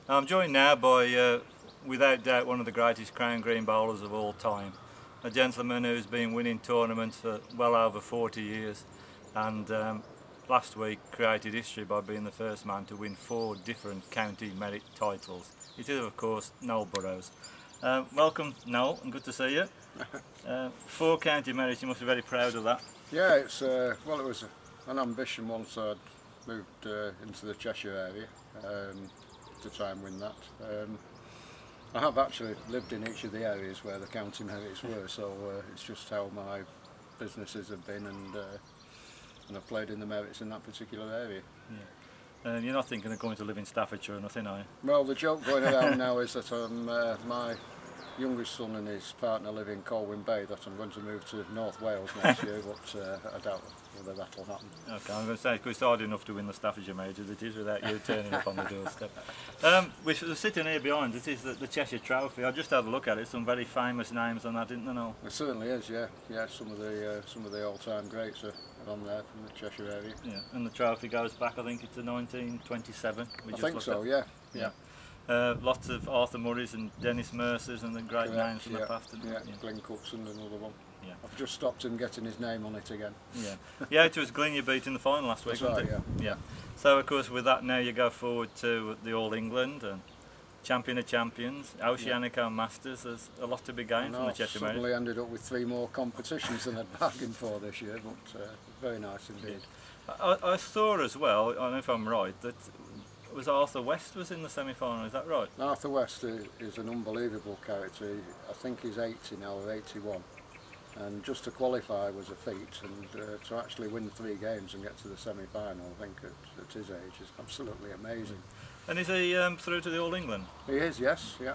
I'm joined now by, without doubt, one of the greatest crown green bowlers of all time. A gentleman who's been winning tournaments for well over 40 years and last week created history by being the first man to win 4 different county merit titles. It is, of course, Noel Burrows. Welcome, Noel, and good to see you. 4 county merits, you must be very proud of that. Yeah, it's well, it was an ambition once I'd moved into the Cheshire area to try and win that. I have actually lived in each of the areas where the county merits were, so it's just how my businesses have been, and I've played in the merits in that particular area. Yeah. You're not thinking of going to live in Staffordshire or nothing, are you? Well, the joke going around now is that my youngest son and his partner live in Colwyn Bay, that I'm going to move to North Wales next year, but I doubt whether that'll happen. Okay, I'm going to say it's hard enough to win the Staffordshire Major as it is without you turning up on the doorstep. We're sitting here behind, it is the Cheshire Trophy. I just had a look at it, some very famous names on that, didn't I know? It certainly is, yeah. Yeah, some of the all-time greats are on there from the Cheshire area. Yeah, and the trophy goes back, I think it's to 1927. I think so, yeah. Lots of Arthur Murrays and Dennis Mercers and the great Correct, names from the past. Yeah, Glenn Cookson, another one. Yeah. I've just stopped him getting his name on it again. Yeah, it was Glyn you beat in the final last week, That's right, wasn't it? Yeah. So of course with that now you go forward to the All England and Champion of Champions, Oceanico Masters. There's a lot to be gained from the Cheshire Major. Suddenly ended up with 3 more competitions than I'd bargained for this year, but very nice indeed. I saw as well, I don't know if I'm right, that was Arthur West was in the semi-final, is that right? Arthur West is an unbelievable character. I think he's 80 now, or 81. And just to qualify was a feat, and to actually win 3 games and get to the semi-final, I think at his age is absolutely amazing. And is he through to the All England? He is, yes, yeah.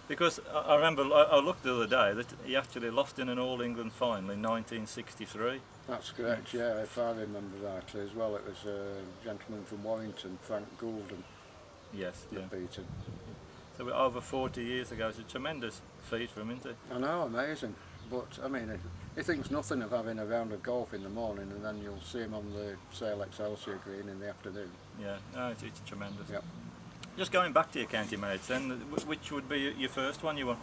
Because I remember, I looked the other day, that he actually lost in an All England final in 1963. That's correct, yeah, if I remember rightly as well. It was a gentleman from Warrington, Frank Goulden, that beat him. So we're over 40 years ago, it's a tremendous feat for him, isn't it? I know, amazing. But I mean, he thinks nothing of having a round of golf in the morning, and then you'll see him on the Sale Excelsior green in the afternoon. Yeah, no, it's tremendous. Yep. Just going back to your county merits then, which would be your first one you won?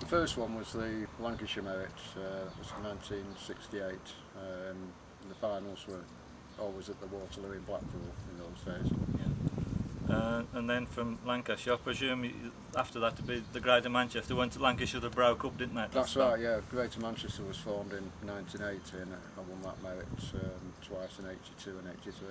The first one was the Lancashire Merit, it was 1968. The finals were always at the Waterloo in Blackpool in those days. And then from Lancashire, I presume after that to be the Greater Manchester, when Lancashire that broke up, didn't they? That's right, yeah. Greater Manchester was formed in 1980, and I won that merit twice in 82 and 83.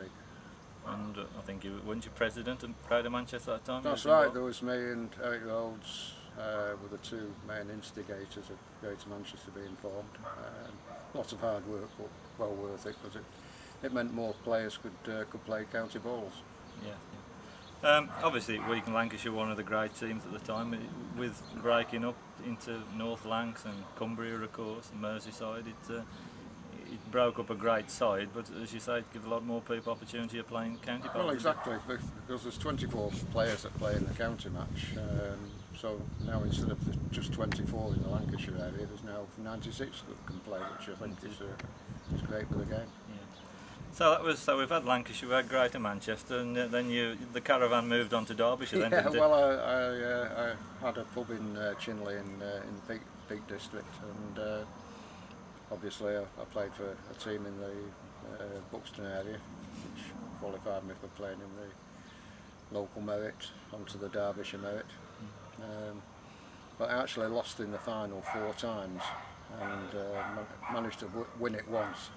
And I think weren't you president of Greater Manchester at that time? That's right, there was me and Eric Rhodes were the 2 main instigators of Greater Manchester being formed. Lots of hard work, but well worth it, because it meant more players could play county balls. Obviously Week and Lancashire were one of the great teams at the time, with breaking up into North Lancs and Cumbria of course, and Merseyside. It broke up a great side, but as you say, it gives a lot more people opportunity of playing county ball. Well, exactly, because there's 24 players that play in the county match, so now instead of just 24 in the Lancashire area, there's now 96 that can play, which I think is great for the game. So we've had Lancashire, we've had Greater Manchester, and then the caravan moved on to Derbyshire. Then, didn't it? Well, I had a pub in Chinley in the Peak District, and obviously I played for a team in the Buxton area, which qualified me for playing in the local merit onto the Derbyshire merit. But I actually lost in the final 4 times, and managed to win it once.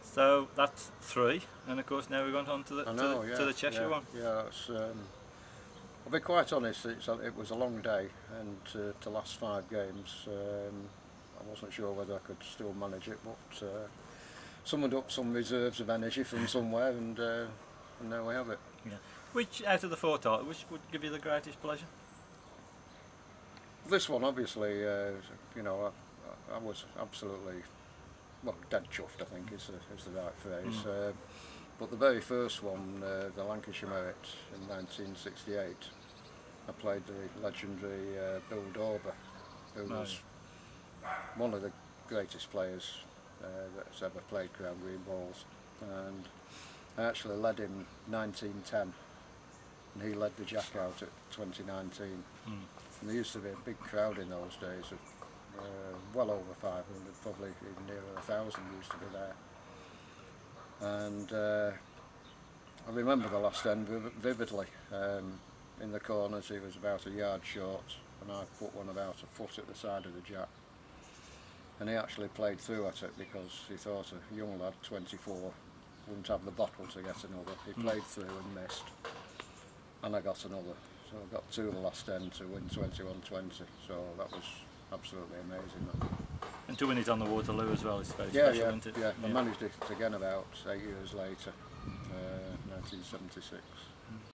So that's 3, and of course now we're going on to the Cheshire one. Yeah, I'll be quite honest, it was a long day, and to last 5 games, I wasn't sure whether I could still manage it, but summoned up some reserves of energy from somewhere, and there we have it. Which out of the 4 titles, which would give you the greatest pleasure? This one, obviously, you know, I was absolutely, well, dead chuffed, I think is the right phrase. But the very first one, the Lancashire Merit in 1968, I played the legendary Bill Dauber, who was one of the greatest players that's ever played crown green balls, and I actually led him 19-10 and he led the Jack out at 2019. And there used to be a big crowd in those days of well over 500, probably even nearer 1,000 used to be there. And I remember the last end vividly. In the corners he was about a yard short, and I put one about a foot at the side of the Jack. And he actually played through at it because he thought a young lad, 24, wouldn't have the bottle to get another. He played through and missed, and I got another. So I got to the last end to win 21-20. So that was absolutely amazing. And to win it on the Waterloo as well is very special, isn't it? Yeah. I managed it again about 8 years later, 1976.